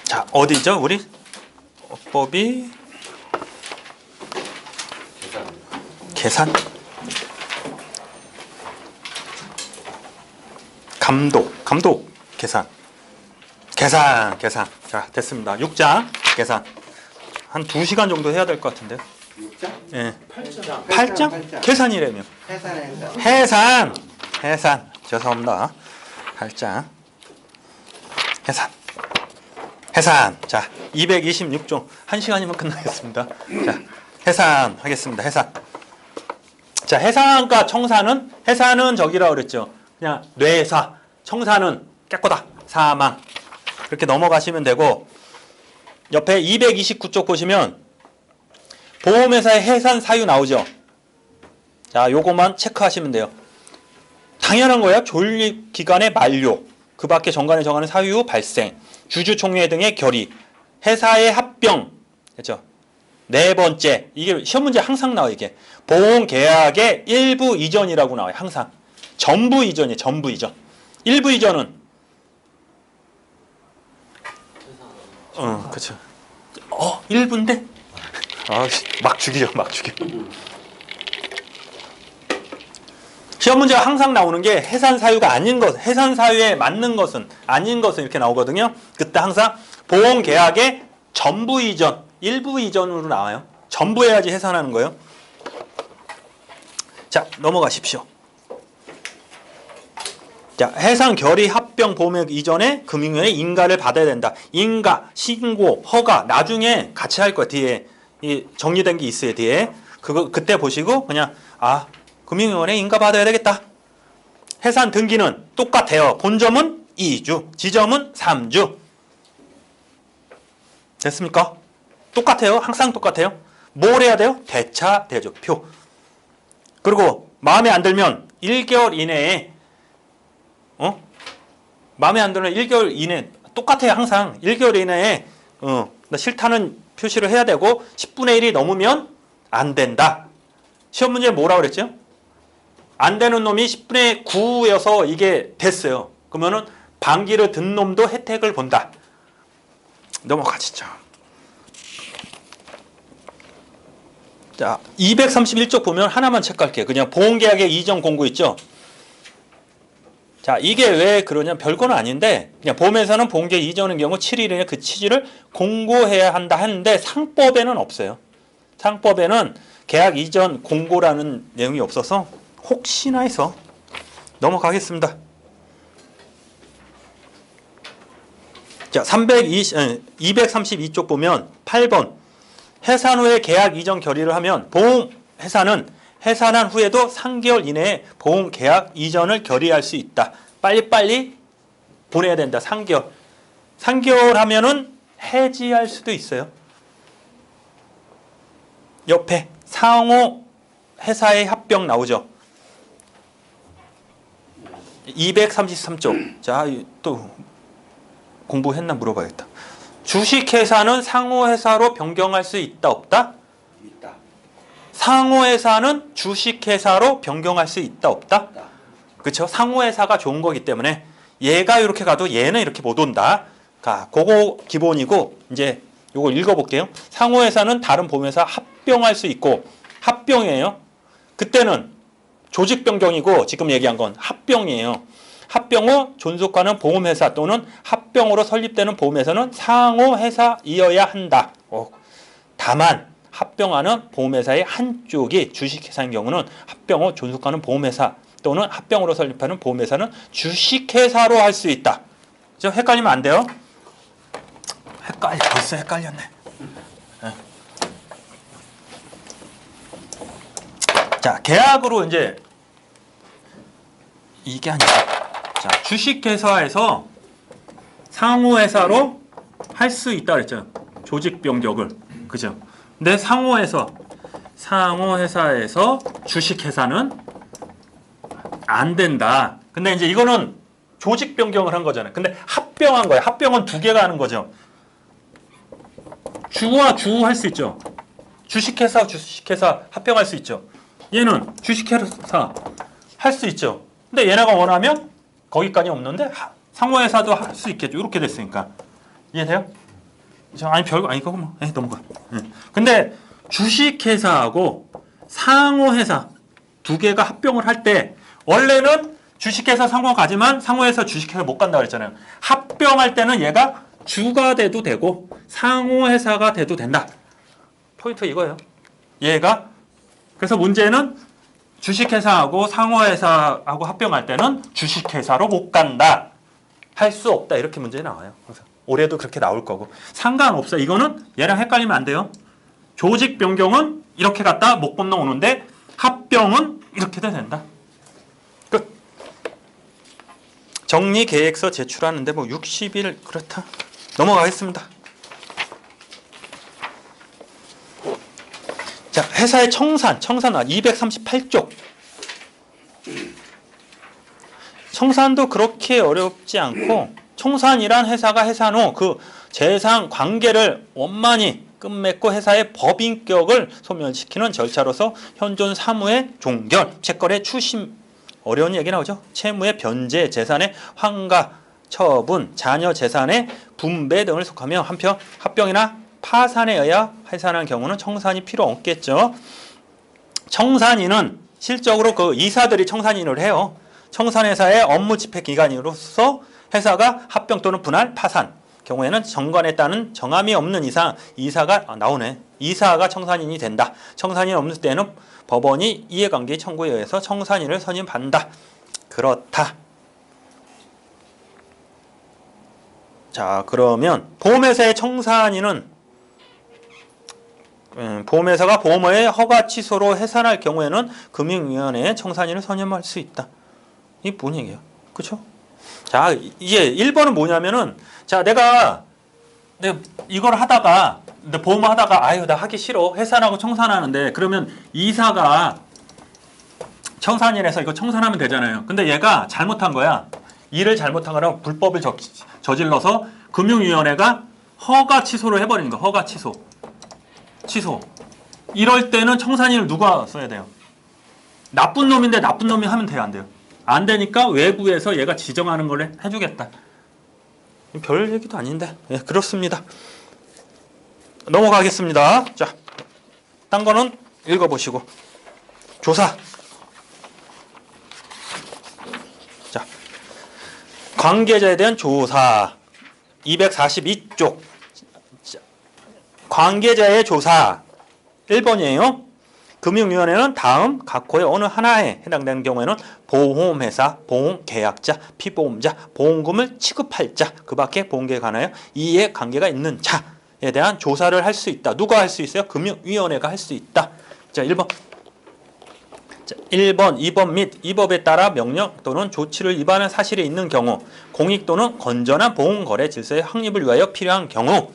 자, 어디죠? 우리 어법이 계산, 감독, 계산. 자, 됐습니다. 6장 계산. 한 2시간 정도 해야 될 것 같은데. 6장? 예. 8장. 8장? 계산이라며. 해산. 죄송합니다. 8장. 해산. 자, 226종. 1시간이면 끝나겠습니다. 자, 해산 하겠습니다. 해산. 자, 해산과 청산은, 해산은 저기라고 그랬죠. 그냥 뇌사. 청산은 깨꼬다. 사망. 그렇게 넘어가시면 되고, 옆에 229쪽 보시면 보험회사의 해산 사유 나오죠. 자, 요거만 체크하시면 돼요. 당연한 거야. 존립 기간의 만료, 그 밖에 정관에 정하는 사유 발생, 주주총회 등의 결의, 회사의 합병, 그렇죠? 네 번째, 이게 시험 문제 항상 나와요. 이게 보험 계약의 일부 이전이라고 나와요. 항상 전부 이전이에요. 전부 이전. 일부 이전은 그렇죠. 일부인데 막 죽이죠. 시험 문제가 항상 나오는 게 해산 사유가 아닌 것, 해산 사유에 맞는 것은 아닌 것은 이렇게 나오거든요. 그때 항상 보험 계약의 전부 이전, 일부 이전으로 나와요. 전부 해야지 해산하는 거예요. 자, 넘어가십시오. 자, 해상 결의 합병 보험액 이전에 금융위원회 인가를 받아야 된다. 인가, 신고, 허가 나중에 같이 할 거야. 뒤에 이 정리된 게 있어요. 뒤에 그거 그때 보시고 그냥 금융위원회 인가 받아야 되겠다. 해산 등기는 똑같아요. 본점은 2주, 지점은 3주. 됐습니까? 똑같아요. 항상 똑같아요. 뭘 해야 돼요? 대차, 대조표. 그리고 마음에 안 들면 1개월 이내에 마음에 안 들면 1개월 이내 똑같아요. 항상 1개월 이내에 나 싫다는 표시를 해야 되고 10분의 1이 넘으면 안 된다. 시험 문제 뭐라고 그랬죠? 안 되는 놈이 10분의 9여서 이게 됐어요. 그러면은 반기를 든 놈도 혜택을 본다. 넘어가시죠. 자, 231쪽 보면 하나만 체크할게요. 그냥 보험계약의 이전 공고 있죠? 자, 이게 왜 그러냐? 별거는 아닌데, 그냥 보험회사는 보험계약 이전의 경우 7일 이내 그 취지를 공고해야 한다 하는데 상법에는 없어요. 상법에는 계약 이전 공고라는 내용이 없어서 혹시나 해서 넘어가겠습니다. 자, 232쪽 보면 8번. 해산 후에 계약 이전 결의를 하면 보험회사는 해산한 후에도 3개월 이내에 보험 계약 이전을 결의할 수 있다. 빨리빨리 보내야 된다. 3개월. 3개월 하면은 해지할 수도 있어요. 옆에 상호 회사의 합병 나오죠. 233쪽. 자, 또 공부했나 물어봐야겠다. 주식회사는 상호회사로 변경할 수 있다, 없다? 있다. 상호회사는 주식회사로 변경할 수 있다, 없다? 그렇죠? 상호회사가 좋은 거기 때문에 얘가 이렇게 가도 얘는 이렇게 못 온다. 그거 기본이고 이제 이거 읽어볼게요. 상호회사는 다른 보험회사 합병할 수 있고 합병이에요. 그때는 조직 변경이고 지금 얘기한 건 합병이에요. 합병 후 존속하는 보험회사 또는 합병으로 설립되는 보험회사는 상호회사이어야 한다. 다만 합병하는 보험회사의 한쪽이 주식회사인 경우는 합병 후 존속하는 보험회사 또는 합병으로 설립하는 보험회사는 주식회사로 할 수 있다. 좀 헷갈리면 안 돼요. 벌써 헷갈렸네. 자, 계약으로 이제 이게 아니죠. 자, 주식회사에서 상호회사로 할 수 있다 그랬죠. 조직 변경을. 그죠? 근데 상호회사에서 주식회사는 안 된다. 근데 이제 이거는 조직 변경을 한 거잖아요. 근데 합병한 거예요. 합병은 두 개가 하는 거죠. 주와 주 할 수 있죠. 주식회사 합병할 수 있죠. 얘는 주식회사 할 수 있죠. 근데 얘네가 원하면 거기까지 없는데 상호회사도 할 수 있겠죠. 이렇게 됐으니까. 이해돼요? 아니 별거 아니고 뭐 넘어가. 근데 주식회사하고 상호회사 두 개가 합병을 할 때 원래는 주식회사 상호 가지만 상호회사 주식회사 못 간다 그랬잖아요. 합병할 때는 얘가 주가 돼도 되고 상호회사가 돼도 된다. 포인트 이거예요. 얘가 그래서 문제는 주식회사하고 상호회사하고 합병할 때는 주식회사로 못 간다. 할 수 없다. 이렇게 문제 나와요. 그래서 올해도 그렇게 나올 거고. 상관없어. 이거는 얘랑 헷갈리면 안 돼요. 조직 변경은 이렇게 갔다 못 건너오는데 합병은 이렇게 된다. 끝. 정리 계획서 제출하는데 뭐 60일 그렇다. 넘어가겠습니다. 자, 회사의 청산 238쪽. 청산도 그렇게 어렵지 않고 청산이란 회사가 해산 후 그 재산 관계를 원만히 끝맺고 회사의 법인격을 소멸시키는 절차로서 현존 사무의 종결, 채권의 추심, 어려운 얘기 나오죠. 채무의 변제, 재산의 환가, 처분, 자녀 재산의 분배 등을 속하며 한편 합병이나 파산에 의하 해산한 경우는 청산이 필요 없겠죠. 청산인은 실적으로 그 이사들이 청산인을 해요. 청산회사의 업무 집행 기관으로서 회사가 합병 또는 분할, 파산 경우에는 정관에 따른 정함이 없는 이상 이사가 나오네. 이사가 청산인이 된다. 청산인이 없는 때는 법원이 이해관계 청구에 의해서 청산인을 선임한다. 그렇다. 자, 그러면 보험회사의 청산인은 보험회사가 보험의 허가 취소로 해산할 경우에는 금융위원회에 청산인을 선임할 수 있다. 이게 뭔 얘기야? 그쵸? 자, 이게 1번은 뭐냐면은, 자, 내가 이걸 하다가, 보험을 하다가, 아유, 나 하기 싫어. 해산하고 청산하는데, 그러면 이사가 청산인에서 이거 청산하면 되잖아요. 근데 얘가 잘못한 거야. 일을 잘못한 거라 불법을 저질러서 금융위원회가 허가 취소를 해버리는 거야. 허가 취소. 이럴 때는 청산인을 누가 써야 돼요? 나쁜 놈인데 나쁜 놈이 하면 돼요, 안 돼요? 안 되니까 외부에서 얘가 지정하는 걸 해주겠다. 별 얘기도 아닌데. 예, 그렇습니다. 넘어가겠습니다. 자, 딴 거는 읽어보시고. 조사. 자, 관계자에 대한 조사. 242쪽. 관계자의 조사. 1번이에요. 금융위원회는 다음 각호의 어느 하나에 해당되는 경우에는 보험회사, 보험계약자, 피보험자, 보험금을 취급할 자, 그 밖에 보험계에 관하여 이해관계가 있는 자에 대한 조사를 할 수 있다. 누가 할 수 있어요? 금융위원회가 할 수 있다. 자, 1번. 자, 1번, 2번 및 이 법에 따라 명령 또는 조치를 위반한 사실이 있는 경우, 공익 또는 건전한 보험거래 질서의 확립을 위하여 필요한 경우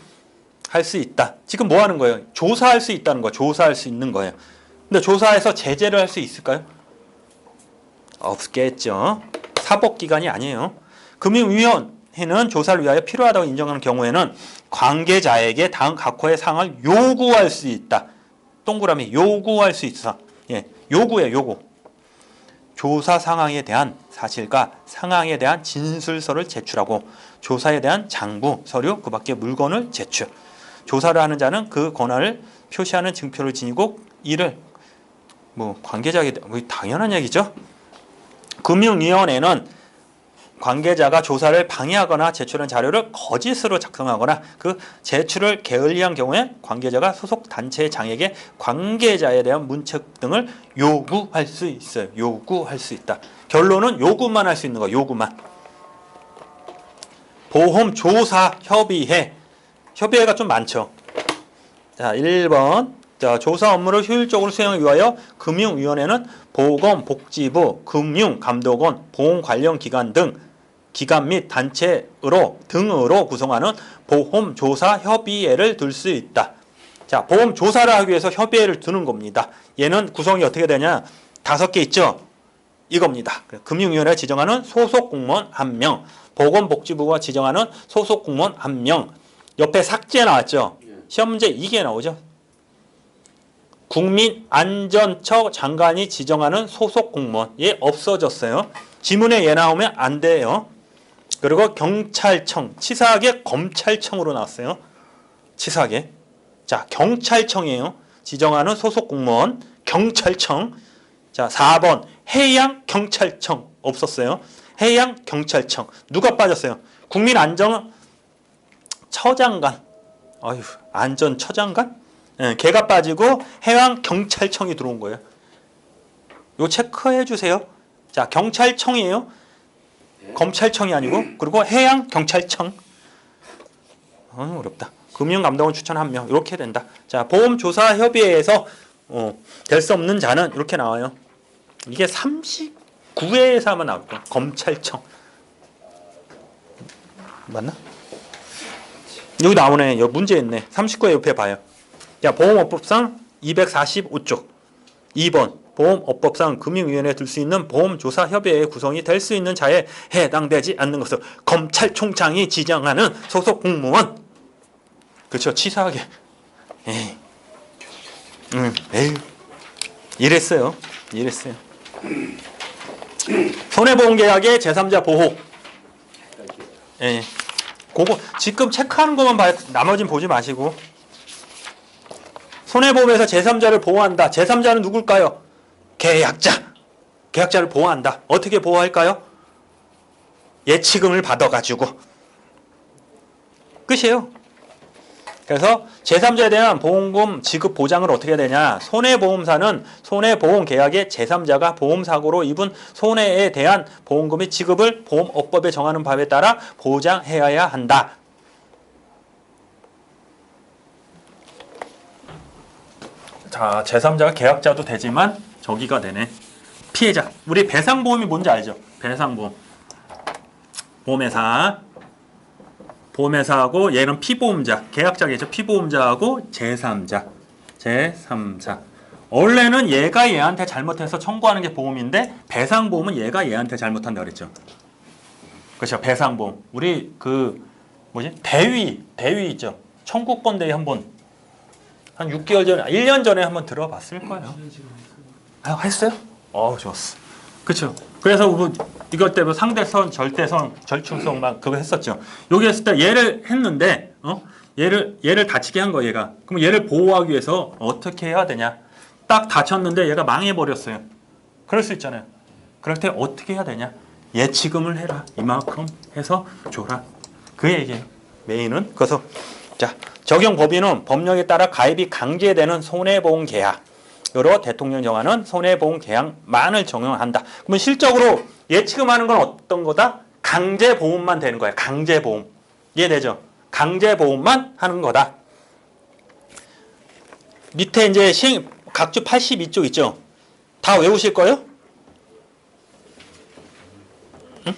할 수 있다. 지금 뭐 하는 거예요? 조사할 수 있다는 거예요. 조사할 수 있는 거예요. 근데 조사해서 제재를 할 수 있을까요? 없겠죠. 사법기관이 아니에요. 금융위원회는 조사를 위하여 필요하다고 인정하는 경우에는 관계자에게 다음 각호의 사항을 요구할 수 있다. 동그라미 요구할 수 있어. 예, 요구예요. 요구. 조사 상황에 대한 사실과 상황에 대한 진술서를 제출하고 조사에 대한 장부, 서류, 그 밖에 물건을 제출. 조사를 하는 자는 그 권한을 표시하는 증표를 지니고 이를 관계자에게 당연한 얘기죠. 금융위원회는 관계자가 조사를 방해하거나 제출한 자료를 거짓으로 작성하거나 그 제출을 게을리한 경우에 관계자가 소속 단체의 장에게 관계자에 대한 문책 등을 요구할 수 있어요. 요구할 수 있다. 결론은 요구만 할 수 있는 거야. 요구만. 보험조사협의회. 협의회가 좀 많죠. 자, 1번. 자, 조사 업무를 효율적으로 수행하기 위하여 금융위원회는 보건복지부, 금융감독원, 보험 관련 기관 등 기관 및 등으로 구성하는 보험조사협의회를 둘 수 있다. 자, 보험조사를 하기 위해서 협의회를 두는 겁니다. 얘는 구성이 어떻게 되냐? 5개 있죠? 이겁니다. 금융위원회가 지정하는 소속 공무원 1명, 보건복지부가 지정하는 소속 공무원 1명, 옆에 삭제 나왔죠? 시험 문제 이게 나오죠? 국민안전처 장관이 지정하는 소속 공무원. 얘 없어졌어요. 지문에 얘 나오면 안 돼요. 그리고 경찰청, 치사하게 검찰청으로 나왔어요. 치사하게. 자, 경찰청이에요. 지정하는 소속 공무원 경찰청. 자, 4번 해양경찰청 없었어요. 해양경찰청. 누가 빠졌어요? 국민안전처장관. 어휴, 안전처장관? 네, 걔가 빠지고 해양경찰청이 들어온 거예요. 이거 체크해 주세요. 자, 경찰청이에요. 검찰청이 아니고. 그리고 해양경찰청. 어렵다. 금융감독원 추천 1명. 이렇게 된다. 자, 보험조사협의회에서 될 수 없는 자는 이렇게 나와요. 이게 39회에서 하면 나올 거야. 검찰청. 맞나? 여기 나오네. 여기 문제 있네. 39회 옆에 봐요. 야, 보험업법상 245쪽. 2번. 보험업법상 금융위원회에 들 수 있는 보험조사협의회의 구성이 될 수 있는 자에 해당되지 않는 것을 검찰총장이 지정하는 소속 공무원. 그렇죠. 치사하게. 에이. 에이. 이랬어요. 손해보험계약의 제3자 보호. 예. 그거 지금 체크하는 것만 봐요. 나머지는 보지 마시고. 손해보험에서 제3자를 보호한다. 제3자는 누굴까요? 계약자. 계약자를 보호한다. 어떻게 보호할까요? 예치금을 받아가지고. 끝이에요. 그래서 제3자에 대한 보험금 지급 보장을 어떻게 해야 되냐. 손해보험사는 손해보험계약의 제3자가 보험사고로 입은 손해에 대한 보험금의 지급을 보험업법에 정하는 바에 따라 보장해야 한다. 자, 제3자가 계약자도 되지만 저기가 되네. 피해자. 우리 배상보험이 뭔지 알죠? 배상보험. 보험회사하고 얘는 피보험자, 계약자겠죠. 피보험자하고 제3자, 제3자. 원래는 얘가 얘한테 잘못해서 청구하는 게 보험인데 배상보험은 얘가 얘한테 잘못한다 그랬죠. 그렇죠. 배상보험. 우리 대위 있죠. 청구권 대위 한번 한 6개월 전에, 1년 전에 한번 들어봤을 거예요. 아, 했어요? 좋았어. 그렇죠. 그래서 이것 때문에 상대선, 절대선, 절충성 막 그거 했었죠. 여기 했을 때 얘를 했는데 얘를 다치게 한 거예요, 얘가. 그럼 얘를 보호하기 위해서 어떻게 해야 되냐? 딱 다쳤는데 얘가 망해 버렸어요. 그럴 수 있잖아요. 그럴 때 어떻게 해야 되냐? 예치금을 해라. 이만큼 해서 줘라. 그 얘기예요. 메인은. 그래서 자, 적용 법인은 법령에 따라 가입이 강제되는 손해보험 계약. 여러 대통령 정하는 손해보험 계약만을 적용한다. 그러면 실적으로 예치금하는 건 어떤 거다? 강제보험만 되는 거야. 강제보험. 이해되죠? 강제보험만 하는 거다. 밑에 이제 각주 82쪽 있죠? 다 외우실 거예요? 응?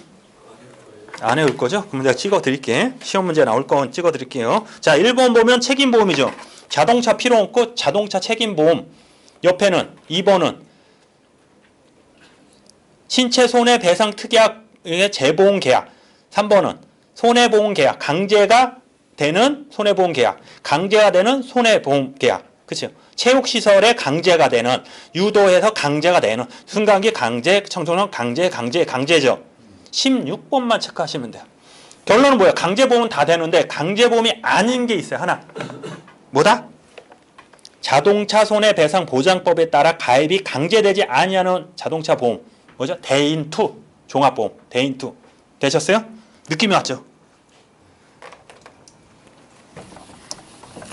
안 외울 거죠? 그럼 내가 찍어 드릴게. 시험 문제 나올 건 찍어 드릴게요. 자, 1번 보면 책임보험이죠. 자동차 필요 없고 자동차 책임보험. 옆에는 2번은 신체 손해배상 특약의 재보험 계약. 3번은 손해보험 계약. 강제가 되는 손해보험 계약. 강제가 되는 손해보험 계약. 그렇죠? 체육시설에 강제가 되는, 유도해서 강제가 되는, 승강기 강제, 청소년 강제죠. 16번만 체크하시면 돼요. 결론은 뭐야? 강제보험은 다 되는데 강제보험이 아닌 게 있어요. 하나. 뭐다? 자동차 손해배상 보장법에 따라 가입이 강제되지 아니하는 자동차 보험. 뭐죠? 대인2 종합보험. 대인2 되셨어요? 느낌이 왔죠?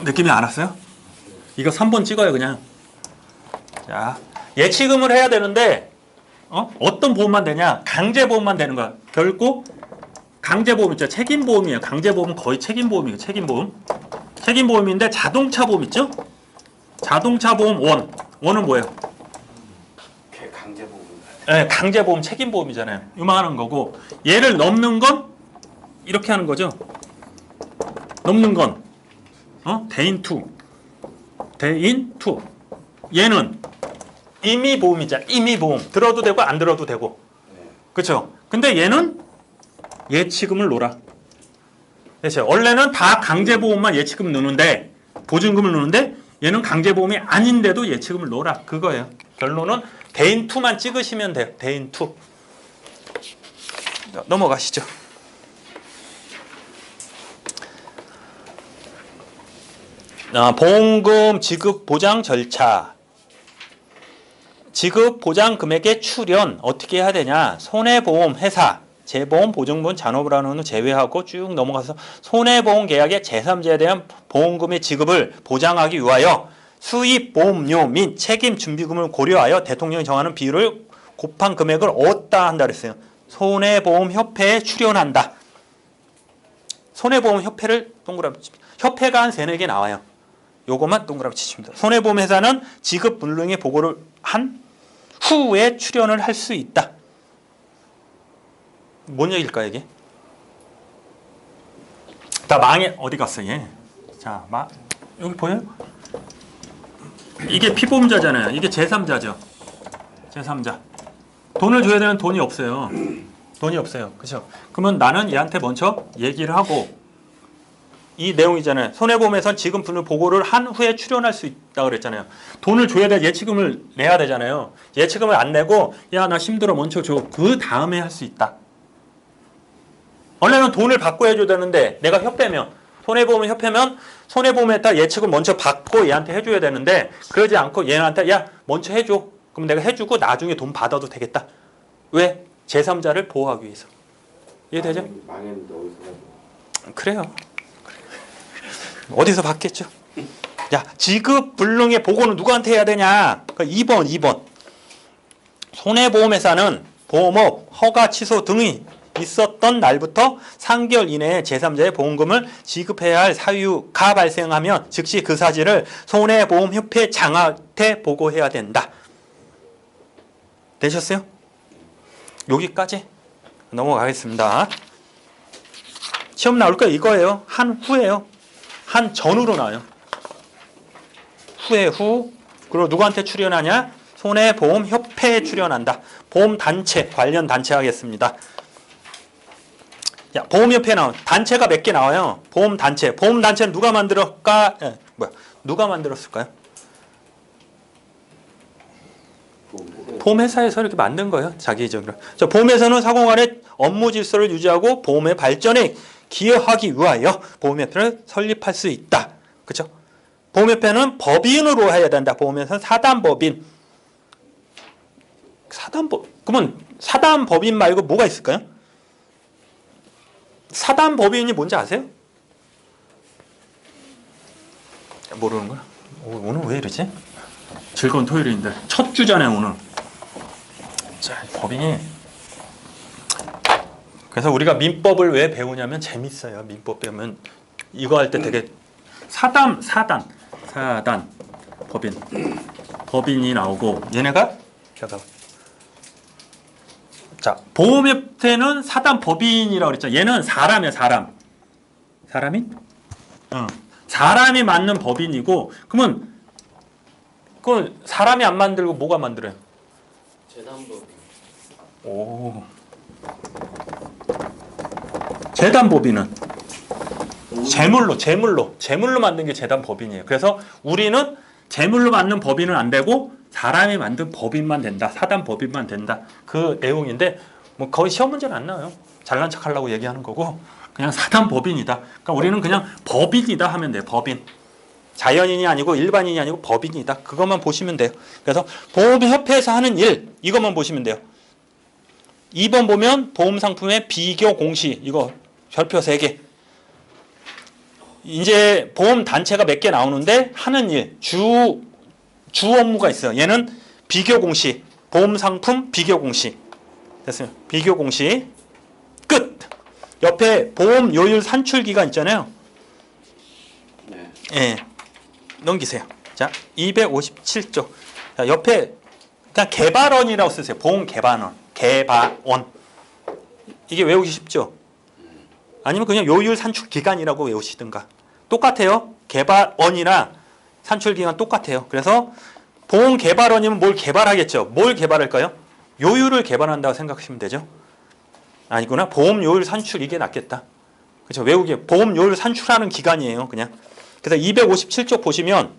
느낌이 안 왔어요? 이거 3번 찍어요 그냥. 자, 예치금을 해야 되는데 어떤 보험만 되냐? 강제보험만 되는 거야. 결국 강제보험 있죠. 책임보험이에요. 강제보험은 거의 책임보험이에요. 책임보험인데 자동차 보험 있죠? 자동차 보험 원은 뭐예요? 강제보험인가요? 네, 강제보험 책임보험이잖아요. 이만한 거고 얘를 넘는 건 이렇게 하는 거죠. 넘는 건 대인2 얘는 임의보험이잖아. 임의보험 들어도 되고 안 들어도 되고. 그렇죠? 근데 얘는 예치금을 놓으라. 그렇죠? 원래는 다 강제보험만 예치금 넣는데 보증금을 넣는데 얘는 강제보험이 아닌데도 예치금을 놓으라. 그거예요. 결론은 대인2만 찍으시면 돼요. 대인2. 넘어가시죠. 보험금 지급 보장 절차. 지급 보장 금액의 출연 어떻게 해야 되냐? 손해보험 회사, 재보험 보증분 잔업을 제외하고 쭉 넘어가서 손해보험 계약의 제3자에 대한 보험금의 지급을 보장하기 위하여 수입보험료 및 책임 준비금을 고려하여 대통령이 정하는 비율을 곱한 금액을 얻다 한다 그랬어요. 손해보험협회에 출연한다. 손해보험협회를 동그라미 칩니다. 협회가 한 3-4개 나와요. 요것만 동그라미 치십니다. 손해보험회사는 지급 불능의 보고를 한 후에 출연을 할 수 있다. 뭔 얘기일까 이게? 다 망해. 어디 갔어 얘? 자, 여기 보여요? 이게 피보험자잖아요. 이게 제3자죠. 제3자. 돈을 줘야 되는 돈이 없어요. 돈이 없어요. 그렇죠? 그러면 나는 얘한테 먼저 얘기를 하고 이 내용이잖아요. 손해보험에선 지금 분을 보고를 한 후에 출연할 수 있다고 그랬잖아요. 돈을 줘야 돼. 예치금을 내야 되잖아요. 예치금을 안 내고 야, 나 힘들어 먼저 줘. 그 다음에 할 수 있다. 원래는 돈을 받고 해줘야 되는데 내가 협회면 손해보험 협회면 손해보험에다 예치금 먼저 받고 얘한테 해줘야 되는데 그러지 않고 얘한테 야 먼저 해줘. 그럼 내가 해주고 나중에 돈 받아도 되겠다. 왜? 제3자를 보호하기 위해서. 이해되죠? 망했는데 어디서 그래요. 어디서 받겠죠? 야, 지급 불능의 보고는 누구한테 해야 되냐? 2번. 손해보험회사는 보험업 허가 취소 등이 있었던 날부터 3개월 이내에 제3자의 보험금을 지급해야 할 사유가 발생하면 즉시 그 사실을 손해보험협회 장한테 보고해야 된다. 되셨어요? 여기까지 넘어가겠습니다. 시험 나올 거 이거예요. 한 후예요. 한 전후로 나와요. 후. 그리고 누구한테 출연하냐? 손해보험협회에 출연한다. 보험단체, 관련 단체 하겠습니다. 야, 보험협회 나온 단체가 몇 개 나와요. 보험단체. 보험단체는 누가 만들었을까? 누가 만들었을까요? 보험회사에서 이렇게 만든 거예요. 자기적으로. 보험회사는 사고간의 업무 질서를 유지하고 보험의 발전에 기여하기 위하여 보험협회를 설립할 수 있다. 그렇죠? 보험협회는 법인으로 해야 된다. 보험회사는 사단법인. 그러면 사단법인 말고 뭐가 있을까요? 사단법인이 뭔지 아세요? 모르는구나. 오늘 왜 이러지? 즐거운 토요일인데 첫 주잖아요 오늘. 자, 법인이 그래서 우리가 민법을 왜 배우냐면 재밌어요. 민법 배우면 이거 할 때 되게 사단 법인이 나오고 얘네가 자, 보험협회는 사단 법인이라고 그랬죠. 얘는 사람이야, 사람이? 사람이 맞는 법인이고 그러면 그 사람이 안 만들고 뭐가 만들어요? 재단법인. 오. 재단법인은 재물로 만든 게 재단법인이에요. 그래서 우리는 재물로 만든 법인은 안 되고 사람이 만든 법인만 된다. 사단법인만 된다. 그 내용인데 뭐 거의 시험 문제는 안 나와요. 잘난 척하려고 얘기하는 거고 그냥 사단법인이다. 그러니까 우리는 그냥 법인이다 하면 돼요. 법인. 자연인이 아니고 일반인이 아니고 법인이다. 그것만 보시면 돼요. 그래서 보험협회에서 하는 일 이것만 보시면 돼요. 2번 보면 보험상품의 비교 공시 이거 별표 3개. 이제 보험단체가 몇 개 나오는데 하는 일 주 업무가 있어요. 얘는 비교 공시 보험상품 비교 공시 됐어요. 비교 공시 끝. 옆에 보험 요율 산출 기간 있잖아요. 네. 예. 넘기세요. 자, 257조. 자, 옆에 그냥 개발원이라고 쓰세요. 보험 개발원. 이게 외우기 쉽죠? 아니면 그냥 요율 산출 기간이라고 외우시든가. 똑같아요. 개발원이나 산출 기간 똑같아요. 그래서 보험 개발원이면 뭘 개발하겠죠? 뭘 개발할까요? 요율을 개발한다고 생각하시면 되죠. 아니구나. 보험 요율 산출 이게 낫겠다. 그렇죠? 외우기 보험 요율 산출하는 기간이에요. 그냥. 그래서 257조 보시면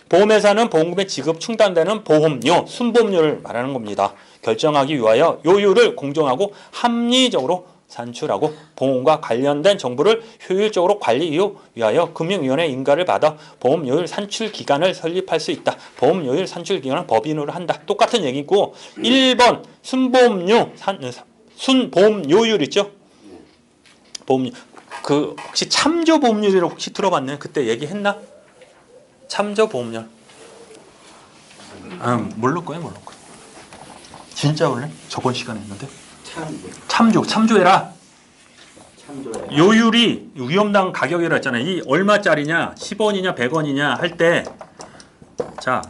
보험회사는 보험금의 지급 충당되는 보험료, 순보험료를 말하는 겁니다. 결정하기 위하여 요율을 공정하고 합리적으로 산출하고 보험과 관련된 정보를 효율적으로 관리 위하여 금융위원회 인가를 받아 보험료율 산출 기관을 설립할 수 있다. 보험료율 산출 기관은 법인으로 한다. 똑같은 얘기고 1번 순보험료율 있죠? 보험료. 그 혹시 참조보험료율이라고 혹시 들어봤나요? 그때 얘기했나? 참조보험료. 모를 거야. 진짜 원래 저번 시간에 했는데. 참조해라. 요율이 위험당 가격이라 했잖아요. 이 얼마짜리냐, 10원이냐, 100원이냐 할 때, 자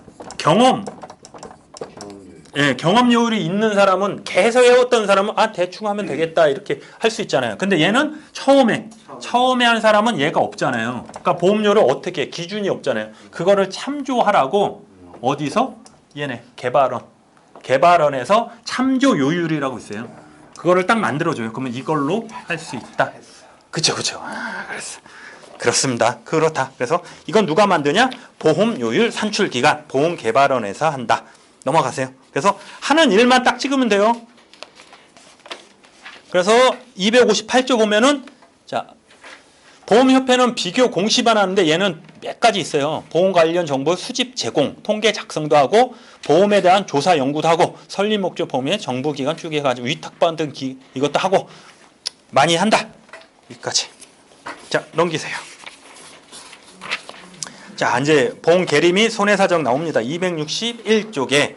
경험요율이 있는 사람은 계속 해왔던 사람은 대충 하면 되겠다 이렇게 할 수 있잖아요. 근데 얘는 처음에 한 사람은 얘가 없잖아요. 그러니까 보험료를 어떻게 해? 기준이 없잖아요. 그거를 참조하라고 어디서 얘네 개발원에서 참조요율이라고 있어요. 그거를 딱 만들어줘요. 그러면 이걸로 할 수 있다. 그쵸. 그렇습니다. 그렇다. 그래서 이건 누가 만드냐? 보험료율 산출기관, 보험개발원에서 한다. 넘어가세요. 그래서 하는 일만 딱 찍으면 돼요. 그래서 258조 보면은 자 보험협회는 비교 공시만 하는데 얘는 몇 가지 있어요. 보험 관련 정보 수집 제공, 통계 작성도 하고 보험에 대한 조사 연구도 하고 설립 목적 범위에 정부기관 추계해가지고 위탁받은 이것도 하고 많이 한다. 여기까지. 자 넘기세요. 자 이제 보험 계리 및 손해사정 나옵니다. 261쪽에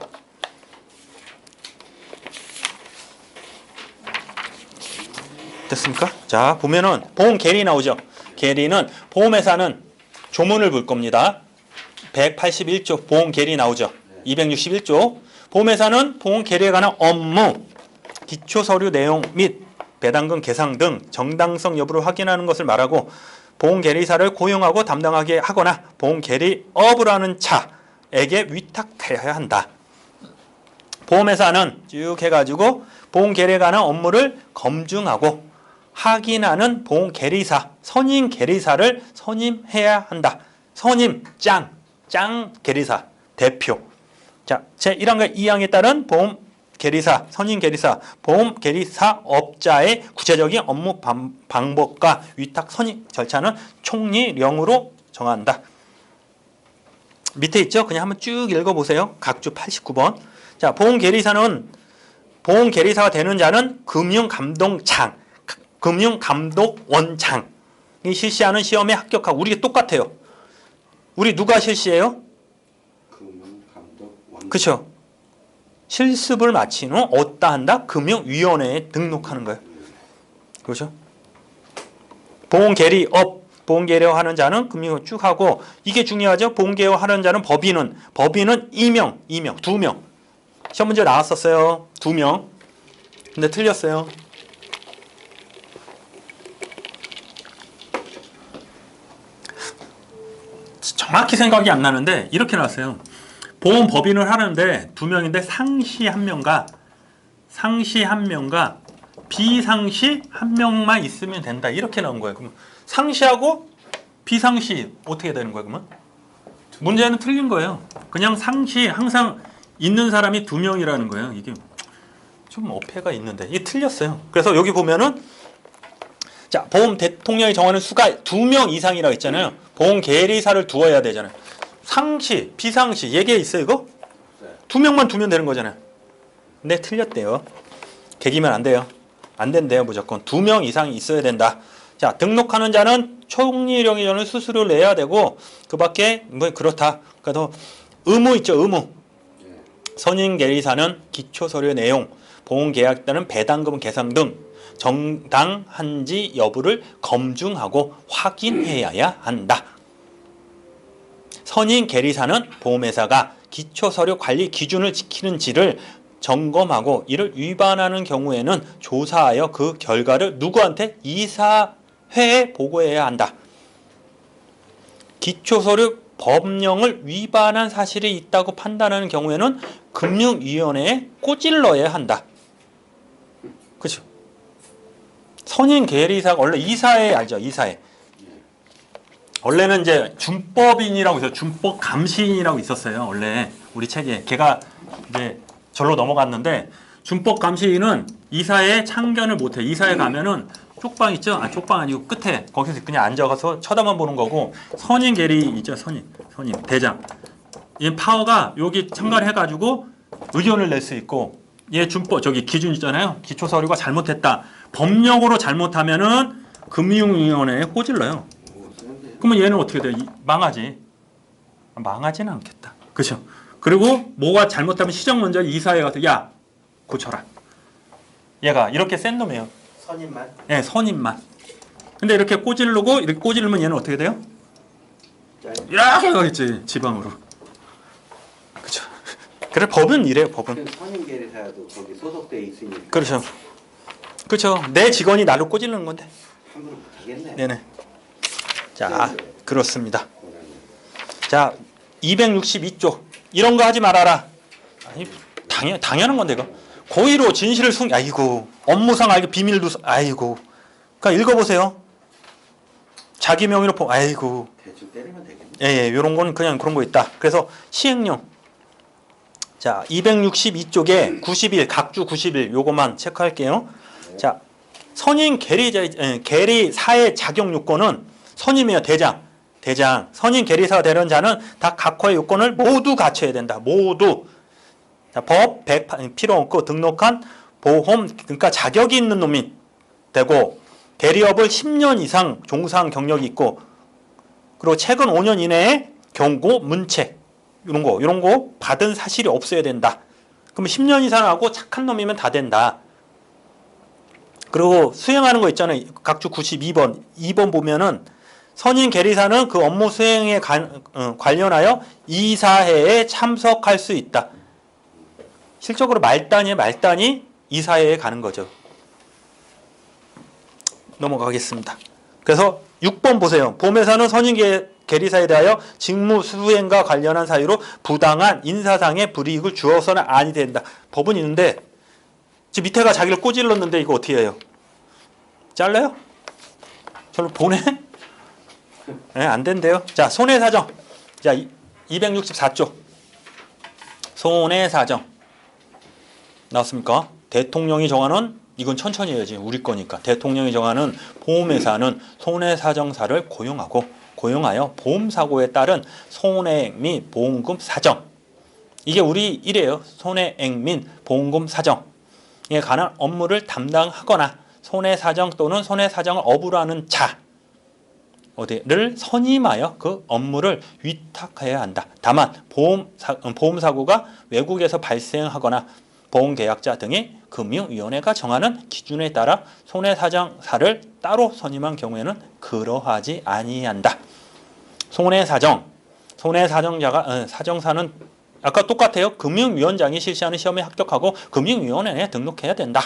됐습니까? 자 보면은 보험 계리 나오죠. 계리는 보험회사는 조문을 볼 겁니다. 181조 보험 계리 나오죠. 261조 보험회사는 보험 계리에 관한 업무, 기초 서류 내용 및 배당금 계상 등 정당성 여부를 확인하는 것을 말하고 보험 계리사를 고용하고 담당하게 하거나 보험 계리업을 하는 차에게 위탁해야 한다. 보험회사는 쭉 해가지고 보험 계리에 관한 업무를 검증하고 확인하는 보험 계리사, 선임 계리사를 선임해야 한다. 선임, 짱 계리사, 대표. 자, 제1항과 2항에 따른 보험 계리사, 선임 계리사, 보험 계리사 업자의 구체적인 업무 방법과 위탁 선임 절차는 총리령으로 정한다. 밑에 있죠? 그냥 한번 쭉 읽어보세요. 각주 89번. 자, 보험 계리사는 보험 계리사가 되는 자는 금융감독원장이 실시하는 시험에 합격하고 우리가 똑같아요. 우리 누가 실시해요? 금융감독원장. 그렇죠. 실습을 마친 후 어따 한다? 금융위원회에 등록하는 거예요. 그렇죠? 보험계리업, 보험계리업 하는 자는 금융을 쭉 하고 이게 중요하죠. 보험계리업 하는 자는 법인은 임명 2명. 시험 문제 나왔었어요. 2명. 근데 틀렸어요. 정확히 생각이 안 나는데 이렇게 나왔어요. 보험 법인을 하는데 2명인데 상시 1명과 비상시 1명만 있으면 된다. 이렇게 나온 거예요. 그러면 상시하고 비상시 어떻게 되는 거예요? 그러면 문제는 틀린 거예요. 그냥 상시 항상 있는 사람이 2명이라는 거예요. 이게 좀 어폐가 있는데 이게 틀렸어요. 그래서 여기 보면은 자, 보험 대통령이 정하는 수가 2명 이상이라고 했잖아요. 보험 계리사를 두어야 되잖아요. 상시, 비상시 얘기해 있어요, 이거? 2명만 두면 되는 거잖아요. 근데 틀렸대요. 개기면 안 돼요. 안 된대요, 무조건. 2명 이상이 있어야 된다. 자, 등록하는 자는 총리령이 전에 수수료를 내야 되고 그 밖에 뭐 그렇다. 그래서 의무 있죠, 의무. 선임 계리사는 기초 서류 내용, 보험 계약자는 배당금 계산 등 정당한지 여부를 검증하고 확인해야 한다. 선임 계리사는 보험회사가 기초서류 관리 기준을 지키는지를 점검하고 이를 위반하는 경우에는 조사하여 그 결과를 누구한테? 이사회에 보고해야 한다. 기초서류 법령을 위반한 사실이 있다고 판단하는 경우에는 금융위원회에 꼬질러야 한다. 그렇죠? 선임 계리사가 원래 이사회 알죠? 이사회. 원래는 이제 준법인이라고 있어요. 준법 감시인이라고 있었어요. 원래 우리 책에 걔가 이제 절로 넘어갔는데 준법 감시인은 이사에 참견을 못해. 이사에 가면은 쪽방 있죠? 아, 쪽방 아니고 끝에 거기서 그냥 앉아가서 쳐다만 보는 거고, 선임 계리 있죠? 선임 대장. 이 파워가 여기 참관해가지고 의견을 낼 수 있고, 얘 준법 저기 기준 있잖아요. 기초 서류가 잘못했다. 법령으로 잘못하면은 금융위원회에 꼬질러요. 그러면 얘는 어떻게 돼? 망하지. 망하지는 않겠다. 그렇죠? 그리고 뭐가 잘못하면 시정문제 이사에 가서 야 고쳐라. 얘가 이렇게 센 놈이에요. 선임만? 네, 선임만. 근데 이렇게 꼬질르고 이렇게 꼬질르면 얘는 어떻게 돼요? 이렇게 가겠지 지방으로. 그렇죠. 그래 법은 이래요. 법은. 선임 계리사도 거기 소속돼 있으니까. 그렇죠. 그렇죠. 내 직원이 나를 꼬질르는 건데. 함부로 못하겠네. 네네. 자, 그렇습니다. 자, 262조 이런 거 하지 말아라. 아니 당연한 건데 이거. 고의로 진실을 아이고 업무상 알게 비밀도 아이고. 그러니까 읽어보세요. 자기 명의로 아이고. 대충 때리면 되겠네. 예, 이런 건 그냥 그런 거 있다. 그래서 시행령. 자, 262쪽에 90일 각주 90일 요거만 체크할게요. 자, 선임 계리사의 자격 요건은 선임이에요. 대장. 선임 계리사가 되는 자는 다 각호의 요건을 모두 갖춰야 된다. 모두. 자, 법 100 필요 없고 등록한 보험 그러니까 자격이 있는 놈이 되고 대리업을 10년 이상 종사한 경력이 있고 그리고 최근 5년 이내에 경고, 문책 이런 거 받은 사실이 없어야 된다. 그럼 10년 이상 하고 착한 놈이면 다 된다. 그리고 수행하는 거 있잖아요. 각주 92번. 2번 보면은 선임 계리사는 그 업무 수행에 관련하여 이사회에 참석할 수 있다. 실적으로 말단이 이사회에 가는 거죠. 넘어가겠습니다. 그래서 6번 보세요. 보험회사는 선임 계리사에 대하여 직무 수행과 관련한 사유로 부당한 인사상의 불이익을 주어서는 아니 된다. 법은 있는데 지금 밑에가 자기를 꼬질렀는데 이거 어떻게 해요? 잘라요? 저로 보내? 네, 안 된대요. 자, 손해사정. 자, 264조. 손해사정. 나왔습니까? 대통령이 정하는, 이건 천천히 해야지. 우리 거니까. 대통령이 정하는 보험회사는 손해사정사를 고용하여 보험사고에 따른 손해액 및 보험금 사정. 이게 우리 이래요. 손해액 및 보험금 사정에 관한 업무를 담당하거나 손해사정 또는 손해사정을 업으로 하는 자를 선임하여 그 업무를 위탁해야 한다. 다만 보험사고가 외국에서 발생하거나 보험계약자 등이 금융위원회가 정하는 기준에 따라 손해사정사를 따로 선임한 경우에는 그러하지 아니한다. 사정사는 아까 똑같아요. 금융위원장이 실시하는 시험에 합격하고 금융위원회에 등록해야 된다.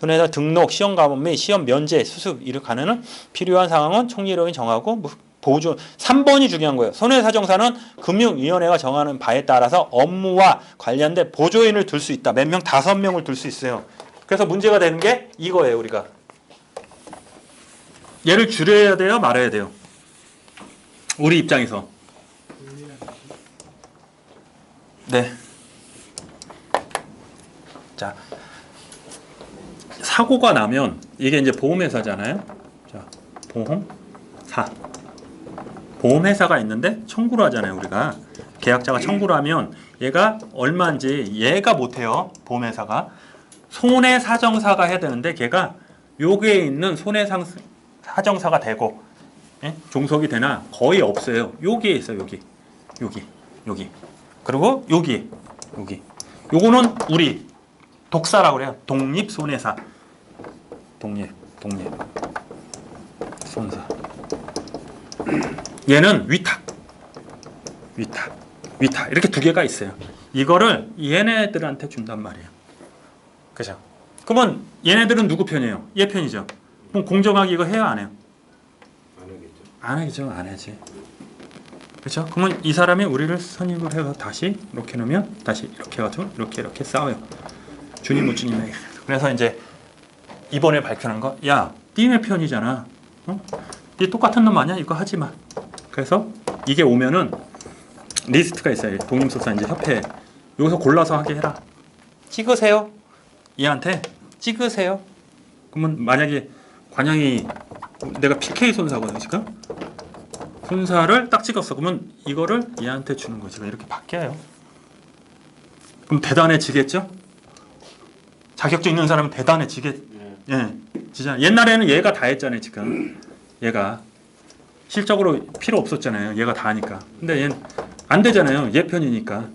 그래서 등록, 시험 가본 및 시험 면제, 수습 이를 가능한 필요한 상황은 총리령이 정하고 보조 3번이 중요한 거예요. 손해사정사는 금융위원회가 정하는 바에 따라서 업무와 관련된 보조인을 둘 수 있다. 몇 명? 5명을 둘 수 있어요. 그래서 문제가 되는 게 이거예요. 우리가 얘를 줄여야 돼요? 말아야 돼요? 우리 입장에서 네. 자, 사고가 나면 이게 이제 보험회사잖아요. 자, 보험회사가 있는데 청구를 하잖아요. 우리가 계약자가 청구를 하면 얘가 얼마인지 얘가 못해요. 보험회사가 손해사정사가 해야 되는데 걔가 여기에 있는 손해사정사가 되고 종속이 되나 거의 없어요. 여기에 있어요. 여기 그리고 여기 요거는 우리 독사라고 그래요. 독립손해사. 독립손사. 얘는 위탁 이렇게 두 개가 있어요. 이거를 얘네들한테 준단 말이에요. 그죠? 그러면 얘네들은 누구 편이에요? 얘 편이죠. 그럼 공정하게 이거 해요, 안 해요? 안 하겠죠. 안 하지. 그렇죠? 그러면 이 사람이 우리를 선임을 해서 다시 이렇게 놓으면 다시 이렇게 해가지고 이렇게 싸워요. 주님 못 주님에게. 그래서 이제 이번에 발표한 거, 야, 니네 편이잖아. 니 똑같은 놈 아니야? 이거 하지 마. 그래서 이게 오면은 리스트가 있어요. 독립소사 이제 협회 여기서 골라서 하게 해라. 찍으세요. 얘한테 찍으세요. 그러면 만약에 관양이 내가 PK 손사거든 지금. 손사를 딱 찍었어. 그러면 이거를 얘한테 주는 거지. 이렇게 바뀌어요. 그럼 대단해지겠죠? 자격증 있는 사람은 대단해지겠. 예, 진짜 옛날에는 얘가 다 했잖아요. 지금 얘가 실적으로 필요 없었잖아요. 얘가 다 하니까. 근데 얘는 안 되잖아요. 얘 편이니까.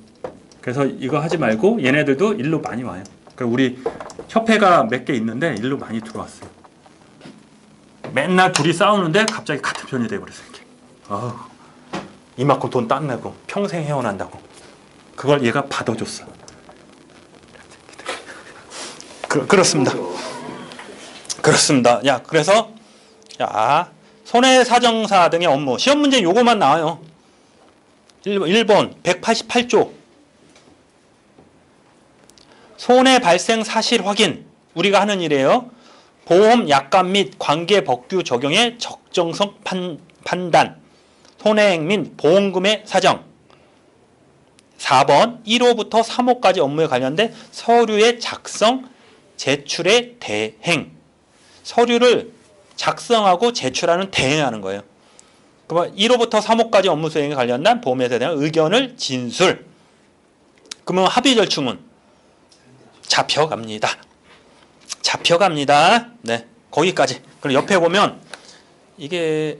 그래서 이거 하지 말고 얘네들도 일로 많이 와요. 그러니까 우리 협회가 몇 개 있는데 일로 많이 들어왔어요. 맨날 둘이 싸우는데 갑자기 같은 편이 돼버렸어요. 이렇게. 어우, 이만큼 돈 딱 내고 평생 헤어난다고. 그걸 얘가 받아줬어. 그렇습니다. 그렇습니다. 야, 그래서 야, 손해사정사 등의 업무 시험 문제 요거만 나와요. 1번 188조 손해 발생 사실 확인 우리가 하는 일이에요. 보험 약관 및 관계 법규 적용의 적정성 판단 손해액 및 보험금의 사정 4번 1호부터 3호까지 업무에 관련된 서류의 작성 제출의 대행 서류를 작성하고 제출하는 대행하는 거예요. 그러면 1호부터 3호까지 업무 수행에 관련된 보험회사에 대한 의견을 진술. 그러면 합의 절충은 잡혀갑니다. 잡혀갑니다. 네, 거기까지. 그럼 옆에 보면 이게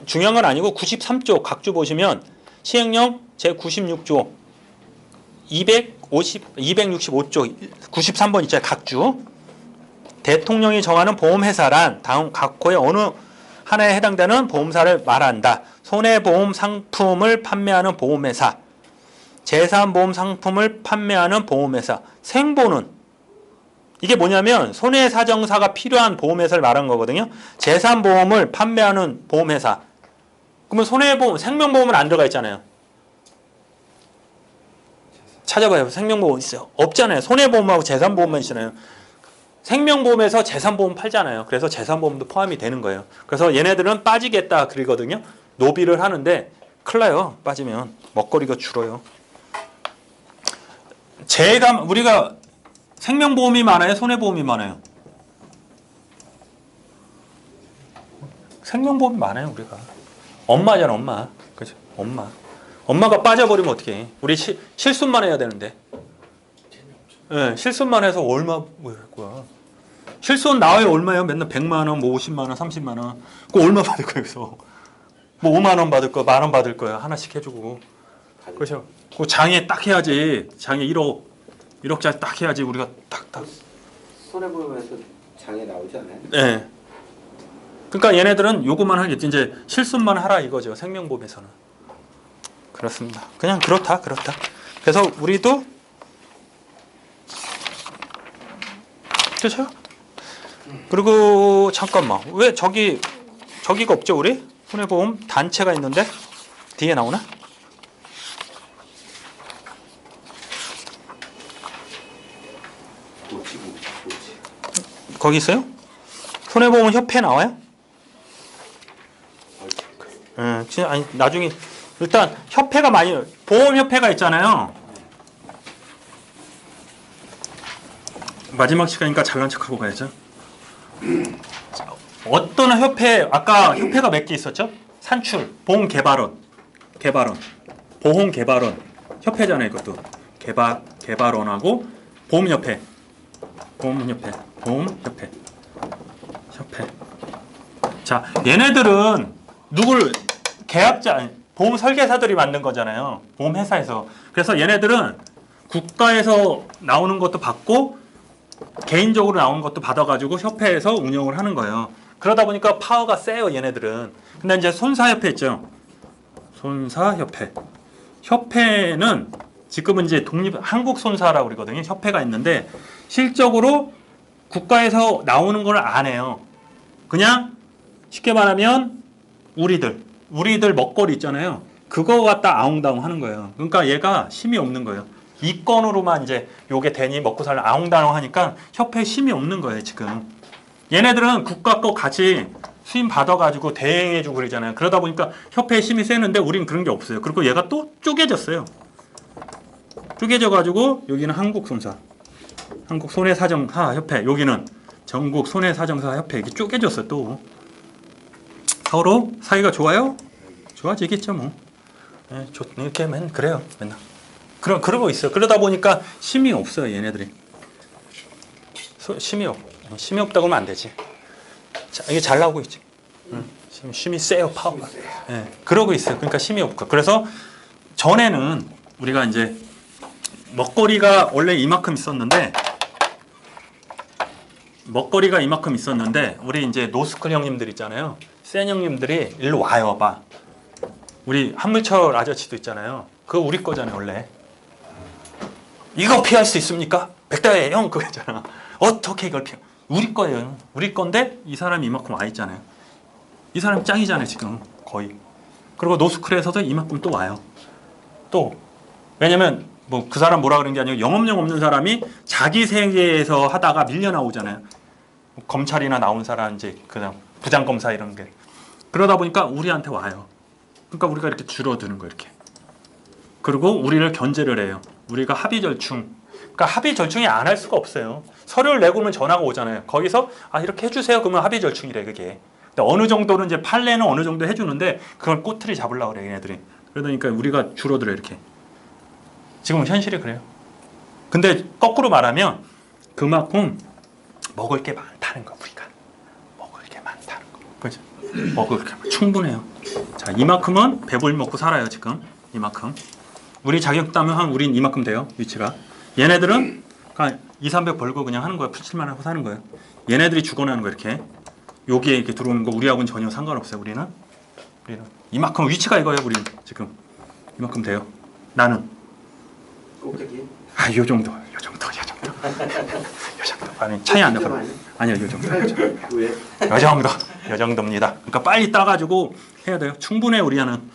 중요한 건 아니고 93조 각주 보시면 시행령 제96조 265조 93번 있잖아요. 각주. 대통령이 정하는 보험회사란 다음 각호의 어느 하나에 해당되는 보험사를 말한다. 손해보험 상품을 판매하는 보험회사, 재산보험 상품을 판매하는 보험회사, 생보는 이게 뭐냐면 손해사정사가 필요한 보험회사를 말한 거거든요. 재산보험을 판매하는 보험회사. 그러면 손해보험, 생명보험은 안 들어가 있잖아요. 찾아봐요. 생명보험 있어요? 없잖아요. 손해보험하고 재산보험만 있잖아요. 생명보험에서 재산보험 팔잖아요. 그래서 재산보험도 포함이 되는 거예요. 그래서 얘네들은 빠지겠다 그러거든요. 노비를 하는데 큰일 나요. 빠지면 먹거리가 줄어요. 우리가 생명보험이 많아요? 손해보험이 많아요? 생명보험이 많아요. 우리가 엄마잖아. 엄마. 그죠? 엄마가 빠져버리면 어떡해. 우리 실손만 해야 되는데. 네, 실손만 해서 얼마 뭐야? 실손 나와요 얼마예요? 맨날 100만 원, 뭐 50만 원, 30만 원. 그거 얼마 받을 거예요? 그래서 뭐 5만 원 받을 거, 10,000원 받을 거예요. 하나씩 해주고. 그렇죠? 그 장애 딱 해야지. 장애 1억짜리 딱 해야지 우리가 딱. 손해보험에서 장애 나오지 않아요? 네. 그러니까 얘네들은 요거만 하겠지. 이제 실손만 하라 이거죠. 생명보험에서는. 그렇습니다. 그냥 그렇다. 그래서 우리도 그렇죠? 그리고 잠깐만 왜 저기가 없죠 우리? 손해보험 단체가 있는데 뒤에 나오나? 거기 있어요? 손해보험 협회 나와요? 진짜 아니 나중에 일단 협회가 많이 보험협회가 있잖아요. 마지막 시간이니까 잘난 척하고 가야죠. 어떤 협회 아까 협회가 몇 개 있었죠? 산출, 보험개발원, 보험개발원 협회잖아요. 이것도 개발원하고 보험협회. 자, 얘네들은 누굴 계약자 보험 설계사들이 만든 거잖아요. 보험회사에서. 그래서 얘네들은 국가에서 나오는 것도 받고 개인적으로 나오는 것도 받아가지고 협회에서 운영을 하는 거예요. 그러다 보니까 파워가 세요, 얘네들은. 근데 이제 손사협회 있죠. 손사협회. 협회는 지금은 이제 한국손사라고 그러거든요. 협회가 있는데 실적으로 국가에서 나오는 걸 안 해요. 그냥 쉽게 말하면 우리들 먹거리 있잖아요. 그거 갖다 아웅다웅 하는 거예요. 그러니까 얘가 힘이 없는 거예요. 이건으로만 이제 요게 되니 먹고 살려 아웅다웅 하니까 협회에 힘이 없는 거예요, 지금. 얘네들은 국가 거 같이 수임 받아가지고 대행해주고 그러잖아요. 그러다 보니까 협회에 힘이 세는데 우린 그런 게 없어요. 그리고 얘가 또 쪼개졌어요. 쪼개져가지고 여기는 한국손사, 한국손해사정사협회, 여기는 전국손해사정사협회 이렇게 쪼개졌어. 또 서로 사이가 좋아요? 좋아지겠죠 뭐. 예, 이렇게 그래요 맨날. 그러고 있어요. 그러다 보니까 힘이 없어요 얘네들이. 힘이 없다고 하면 안 되지. 자, 이게 잘 나오고 있지. 힘이 세요 파워가. 예, 그러고 있어요. 그러니까 힘이 없고. 그래서 전에는 우리가 이제 먹거리가 원래 이만큼 있었는데 우리 이제 노스쿨 형님들 있잖아요. 센 형님들이 일로 와요 봐. 우리 한물철 아저씨도 있잖아요. 그거 우리 거잖아요 원래. 이거 피할 수 있습니까? 백다혜 형 그거 있잖아. 어떻게 이걸 피해? 우리 거예요. 우리 건데 이 사람이 이만큼 와 있잖아요. 이 사람 짱이잖아요 지금 거의. 그리고 노스쿨에서도 이만큼 또 와요. 또 왜냐면 뭐 그 사람 뭐라 그런 게 아니고 영업용 없는 사람이 자기 세계에서 하다가 밀려 나오잖아요. 검찰이나 나온 사람 이제 그냥 부장 검사 이런 게. 그러다 보니까 우리한테 와요. 그러니까 우리가 이렇게 줄어드는 거예요 이렇게. 그리고 우리를 견제를 해요. 우리가 합의절충. 그러니까 합의절충이 안 할 수가 없어요. 서류를 내고 오면 전화가 오잖아요. 거기서 이렇게 해주세요. 그러면 합의절충이래 그게. 근데 어느 정도는 이제 판례는 어느 정도 해주는데 그걸 꼬투리 잡으려고 그래 얘네들이. 그러니까 우리가 줄어들어 이렇게. 지금 현실이 그래요. 근데 거꾸로 말하면 그만큼 먹을 게 많다는 거 우리가. 먹을 게 많다는 거. 그죠? 먹을 게 충분해요. 자, 이만큼은 배불리 먹고 살아요 지금. 이만큼. 우리 자격 따면 우린 이만큼 돼요 위치가. 얘네들은 그냥 200-300 벌고 그냥 하는 거야. 풀칠만 하고 사는 거예요. 얘네들이 죽어나는 거 이렇게. 여기에 이렇게 들어오는 거 우리하고는 전혀 상관없어요. 우리는 이만큼 위치가 이거예요. 우리는 지금 이만큼 돼요. 나는 꼭대기? 요 정도. 아니 차이 안 나요. 아니요 요 정도. 왜? 요 정도입니다. 그러니까 빨리 따가지고 해야 돼요. 충분해 우리는.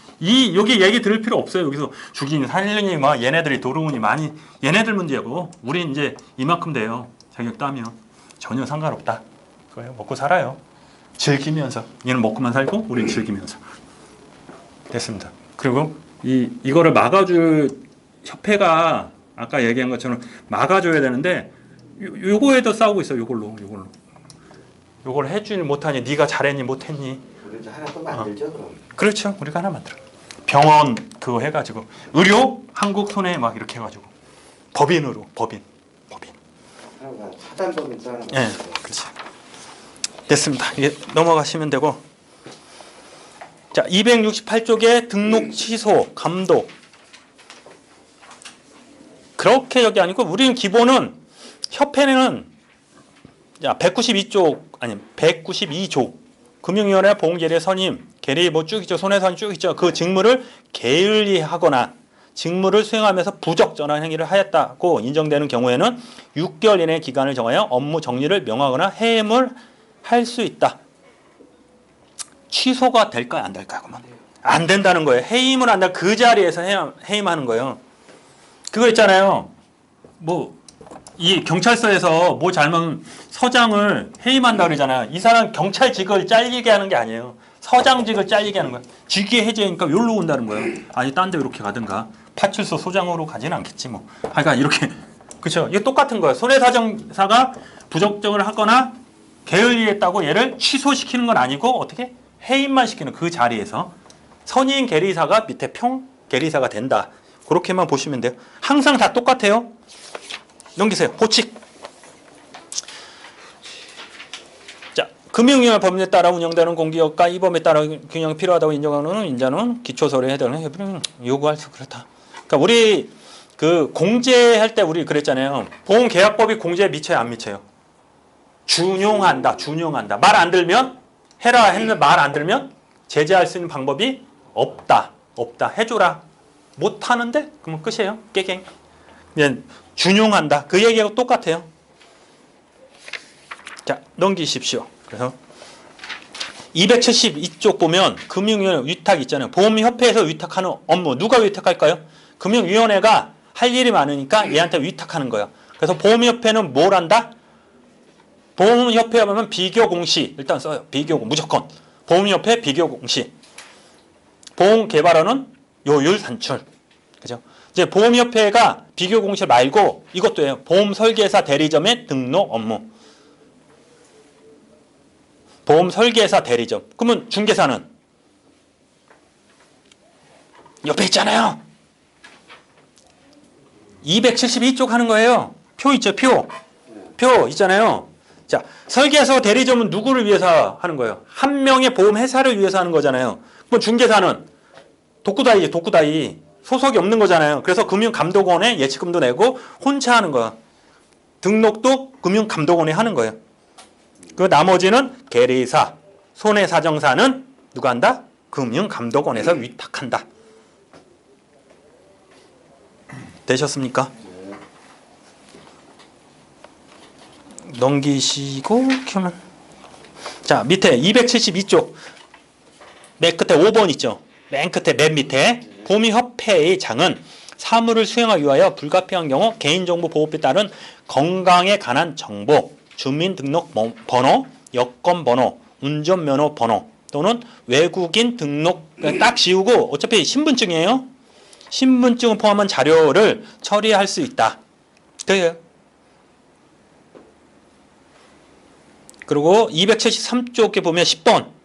여기 얘기 들을 필요 없어요. 여기서 죽이니 살리니 뭐 얘네들이 도루묵이 많이 얘네들 문제고 우린 이제 이만큼 돼요. 자격 따면 전혀 상관없다. 그거예요. 먹고 살아요. 즐기면서. 얘는 먹고만 살고 우린 즐기면서. 됐습니다. 그리고 이거를 막아줄 협회가 아까 얘기한 것처럼 막아줘야 되는데 요거에도 싸우고 있어요. 요걸 해주지 못하니 네가 잘했니 못했니. 우리도 하나 또 만들죠 그럼. 그렇죠. 우리가 하나 만들어. 병원 그거 해가지고 의료 한국 손해 막 이렇게 해가지고 법인. 하나가 사단법인 또 하나. 예, 그렇지. 됐습니다. 이게 넘어가시면 되고. 자, 268쪽에 등록 취소 감독. 그렇게 여기 아니고 우리는 기본은 협회는 192조 금융위원회 보험계례 선임 계례 뭐 쭉 있죠. 손해산 쭉 있죠. 그 직무를 게을리하거나 직무를 수행하면서 부적절한 행위를 하였다고 인정되는 경우에는 6개월 이내의 기간을 정하여 업무 정리를 명하거나 해임을 할 수 있다. 취소가 될까요? 안 될까요? 그러면 안 된다는 거예요. 해임을 한다. 그 자리에서 해임하는 거예요. 그거 있잖아요. 이 경찰서에서 뭐 잘못 서장을 해임한다 그러잖아요. 이 사람 경찰직을 잘리게 하는 게 아니에요. 서장직을 잘리게 하는 거야. 직위 해제니까 여기로 온다는 거예요. 아니 딴 데 이렇게 가든가 파출소 소장으로 가지는 않겠지 뭐. 그러니까 이렇게 그렇죠. 이게 똑같은 거예요. 손해사정사가 부적정을 하거나 게을리했다고 얘를 취소시키는 건 아니고 어떻게 해임만 시키는 그 자리에서 선임 계리사가 밑에 평 계리사가 된다. 그렇게만 보시면 돼요. 항상 다 똑같아요. 넘기세요. 호칙. 자, 금융위험 법률에 따라 운영되는 공기업과 이 법에 따라 균형이 필요하다고 인정하는 인자는 기초서류에 해당하는 요구할 수 그렇다. 그러니까 우리 그 공제할 때 우리 그랬잖아요. 보험계약법이 공제에 미쳐요, 안 미쳐요? 준용한다. 말 안 들면 해라 했는데 말 안 들면 제재할 수 있는 방법이 없다. 해줘라. 못 하는데 그러면 끝이에요. 깨갱. 그냥 준용한다. 그 얘기하고 똑같아요. 자, 넘기십시오. 그래서 272쪽 보면 금융위원회 위탁 있잖아요. 보험협회에서 위탁하는 업무 누가 위탁할까요? 금융위원회가 할 일이 많으니까 얘한테 위탁하는 거예요. 그래서 보험협회는 뭘 한다? 보험협회 하면 비교공시 일단 써요. 비교공 무조건. 보험협회 비교공시. 보험개발원은 요율 산출. 그죠? 이제 보험협회가 비교 공시 말고 이것도 해요. 보험설계사 대리점의 등록 업무. 보험설계사 대리점. 그러면 중개사는 옆에 있잖아요. 272쪽 하는 거예요. 표 있죠, 표. 표 있잖아요. 자, 설계사 대리점은 누구를 위해서 하는 거예요? 한 명의 보험회사를 위해서 하는 거잖아요. 그럼 중개사는 독구다이지, 독구다이. 소속이 없는 거잖아요. 그래서 금융감독원에 예치금도 내고 혼자 하는 거야. 등록도 금융감독원에 하는 거예요. 그 나머지는 계리사, 손해사정사는 누가 한다? 금융감독원에서 위탁한다. 되셨습니까? 넘기시고 켜면 자, 밑에 272쪽 맨 끝에 5번 있죠. 맨 끝에 맨 밑에 보험협회의 장은 사무를 수행하기 위하여 불가피한 경우 개인정보보호법에 따른 건강에 관한 정보, 주민등록번호, 여권번호, 운전면허번호 또는 외국인 등록 딱 지우고 어차피 신분증이에요. 신분증을 포함한 자료를 처리할 수 있다. 그래요. 그리고 273쪽에 보면 10번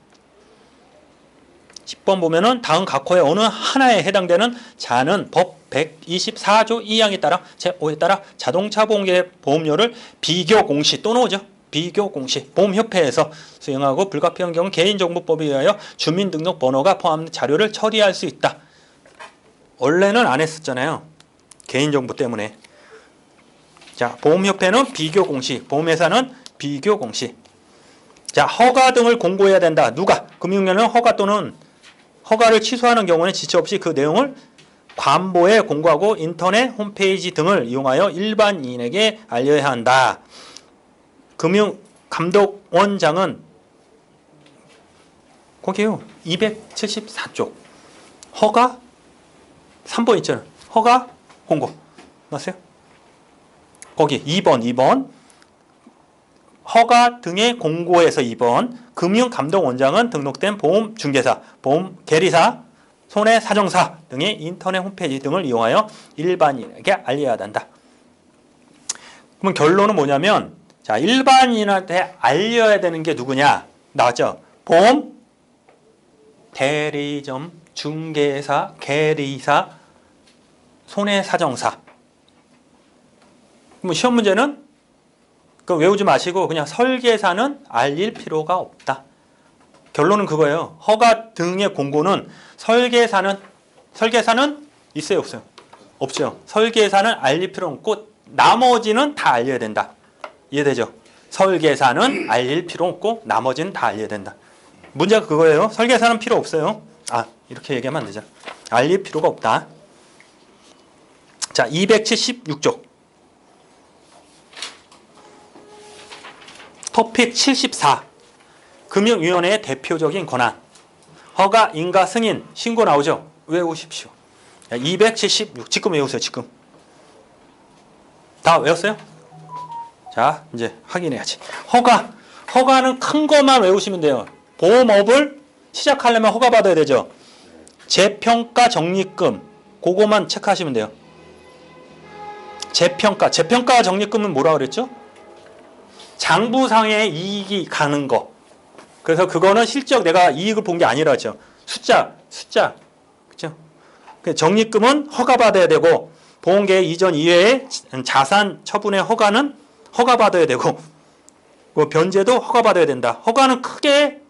보면은 다음 각호의 어느 하나에 해당되는 자는 법 124조 2항에 따라 제5에 따라 자동차 보험료를 비교 공시 또 나오죠. 비교 공시 보험협회에서 수행하고 불가피한 경우 개인정보법에 의하여 주민등록번호가 포함된 자료를 처리할 수 있다. 원래는 안 했었잖아요. 개인정보 때문에. 자, 보험협회는 비교 공시, 보험회사는 비교 공시. 자, 허가 등을 공고해야 된다. 누가? 금융권은 허가 또는 허가를 취소하는 경우는 지체 없이 그 내용을 관보에 공고하고 인터넷 홈페이지 등을 이용하여 일반인에게 알려야 한다. 금융감독원장은 거기요. 274쪽. 허가 3번 있잖아요. 허가 공고. 맞어요? 거기 2번. 허가 등의 공고에서 2번 금융감독원장은 등록된 보험중개사, 보험계리사, 손해사정사 등의 인터넷 홈페이지 등을 이용하여 일반인에게 알려야 한다. 그럼 결론은 뭐냐면 자, 일반인한테 알려야 되는 게 누구냐? 나왔죠? 보험, 대리점, 중개사, 계리사, 손해사정사. 그럼 시험 문제는 그 외우지 마시고 그냥 설계사는 알릴 필요가 없다. 결론은 그거예요. 허가 등의 공고는 설계사는 있어요, 없어요? 없죠. 설계사는 알릴 필요 없고 나머지는 다 알려야 된다. 이해되죠? 설계사는 알릴 필요 없고 나머지는 다 알려야 된다. 문제가 그거예요. 설계사는 필요 없어요. 아, 이렇게 얘기하면 안 되죠. 알릴 필요가 없다. 자, 276쪽. 토픽 74. 금융위원회의 대표적인 권한. 허가, 인가, 승인, 신고 나오죠? 외우십시오. 276. 지금 외우세요, 지금. 다 외웠어요? 자, 이제 확인해야지. 허가는 큰 것만 외우시면 돼요. 보험업을 시작하려면 허가 받아야 되죠. 재평가 적립금. 그거만 체크하시면 돼요. 재평가 적립금은 뭐라 그랬죠? 장부상의 이익이 가는 거. 그래서 그거는 실적 내가 이익을 본 게 아니라 죠. 숫자. 그렇죠? 적립금은 허가받아야 되고 보험계획 이전 이외의 자산 처분의 허가는 허가받아야 되고 그 변제도 허가받아야 된다. 허가는 크게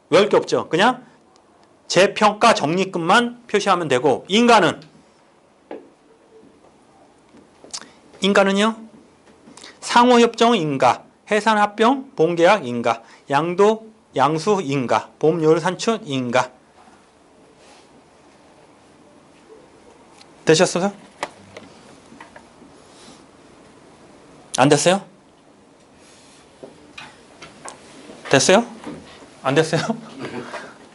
외울 게 없죠. 그냥 재평가 적립금만 표시하면 되고 인가는요. 상호협정 인가, 해산합병, 보험계약 인가, 양수 인가, 보험료율 산출 인가. 되셨어요? 안 됐어요? 됐어요? 안 됐어요?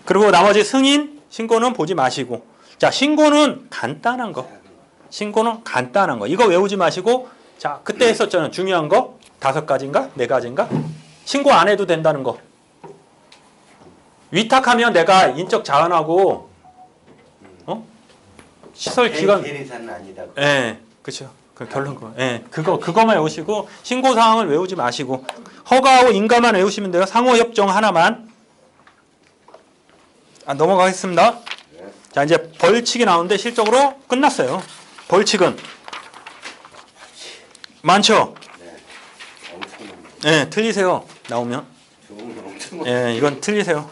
그리고 나머지 승인, 신고는 보지 마시고. 자, 신고는 간단한 거. 이거 외우지 마시고. 자, 그때 했었잖아요. 중요한 거 5가지인가? 4가지인가? 신고 안 해도 된다는 거. 위탁하면 내가 인적 자원하고 시설 기간 대리사는 아니다. 예, 그렇죠. 그 결론 거. 예, 그거만 외우시고 신고 사항을 외우지 마시고 허가하고 인가만 외우시면 돼요. 상호 협정 하나만. 넘어가겠습니다. 자, 이제 벌칙이 나오는데 실적으로 끝났어요. 벌칙은 많죠. 네. 엄청 많네. 예, 틀리세요. 나오면. 좋은 거 엄청 많네. 예, 이건 틀리세요.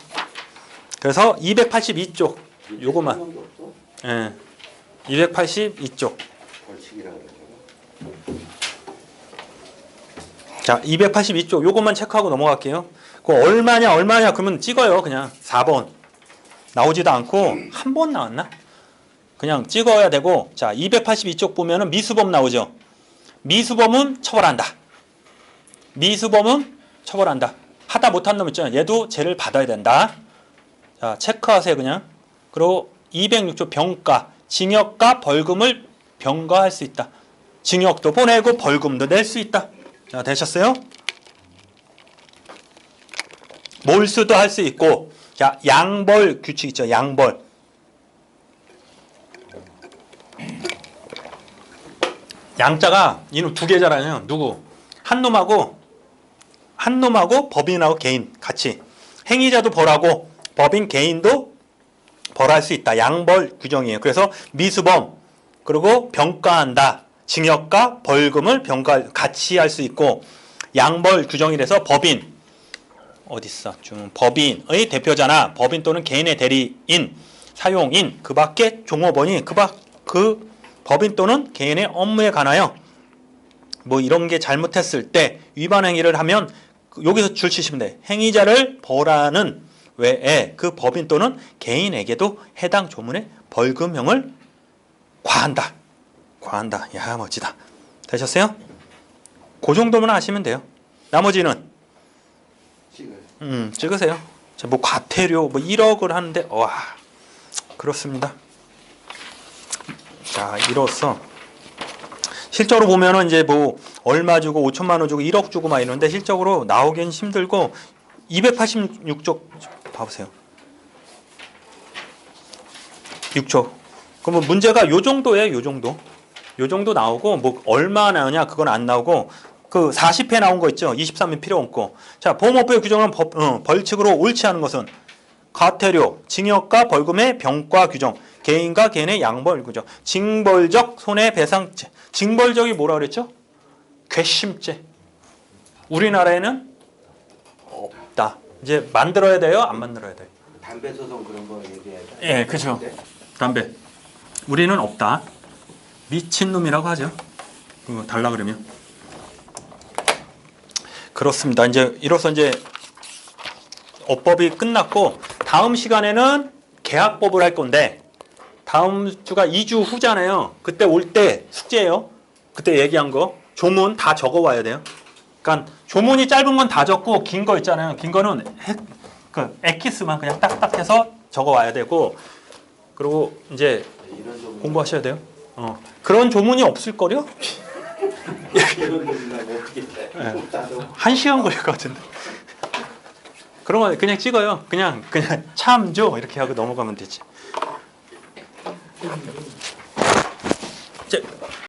그래서 282쪽 요거만. 것도 없어? 예, 282쪽. 벌칙이라 그러죠. 자, 282쪽 요것만 체크하고 넘어갈게요. 그 얼마냐 그러면 찍어요. 그냥 4번. 나오지도 않고 한 번 나왔나? 그냥 찍어야 되고. 자, 282쪽 보면은 미수범 나오죠. 미수범은 처벌한다. 미수범은 처벌한다. 하다 못한 놈 있잖아요. 얘도 죄를 받아야 된다. 자, 체크하세요 그냥. 그리고 206조 병가, 징역과 벌금을 병가할 수 있다. 징역도 보내고 벌금도 낼 수 있다. 자, 되셨어요? 몰수도 할 수 있고. 자, 양벌 규칙 있죠. 양벌. 양자가 이놈 두 개잖아요. 누구? 한 놈하고 법인하고 개인 같이. 행위자도 벌하고 법인 개인도 벌할 수 있다. 양벌 규정이에요. 그래서 미수범 그리고 병가한다. 징역과 벌금을 같이 할 수 있고 양벌 규정이라서 법인 어딨어? 법인의 대표자나 법인 또는 개인의 대리인, 사용인, 그 밖에 종업원이 그 법인 또는 개인의 업무에 관하여 뭐 이런 게 잘못했을 때 위반 행위를 하면 여기서 줄 치시면 돼. 행위자를 벌하는 외에 그 법인 또는 개인에게도 해당 조문의 벌금형을 과한다. 야, 멋지다. 되셨어요? 그 정도만 아시면 돼요. 나머지는 찍으세요. 자, 뭐 과태료 뭐 1억을 하는데 와 그렇습니다. 자, 이로써 실제로 보면은 이제 뭐 얼마 주고 5천만 원 주고 1억 주고 막 이러는데 실적으로 나오긴 힘들고 286쪽 봐보세요. 6초. 그러면 문제가 요 정도예요. 요 정도 나오고 뭐 얼마 나오냐 그건 안 나오고 그 40회 나온 거 있죠. 23회 필요 없고. 자, 보험업부의 규정은 벌칙으로 옳지 않은 것은 과태료, 징역과 벌금의 병과 규정, 개인과 개인의 양벌 규정, 징벌적 손해배상죄. 징벌적이 뭐라 그랬죠? 괘씸죄. 우리나라에는 없다. 이제 만들어야 돼요? 안 만들어야 돼요? 담배 소송 그런 거 얘기해야 돼. 예, 그렇죠. 담배. 우리는 없다. 미친놈이라고 하죠. 그거 달라 그러면. 그렇습니다. 이제 이로써 이제 업법이 끝났고 다음 시간에는 계약법을 할 건데 다음 주가 2주 후잖아요. 그때 올 때 숙제예요. 그때 얘기한 거 조문 다 적어 와야 돼요. 그러니까 조문이 짧은 건 다 적고 긴 거 있잖아요. 긴 거는 그 엑기스만 그냥 딱딱해서 적어 와야 되고 그리고 이제 이런 조문 공부하셔야 돼요. 그런 조문이 없을 거요? 이런 조문하고 어떻게 돼? 나도 1시간 걸릴 것 같은데. 그런 거 그냥 찍어요. 그냥 참조 이렇게 하고 넘어가면 되지.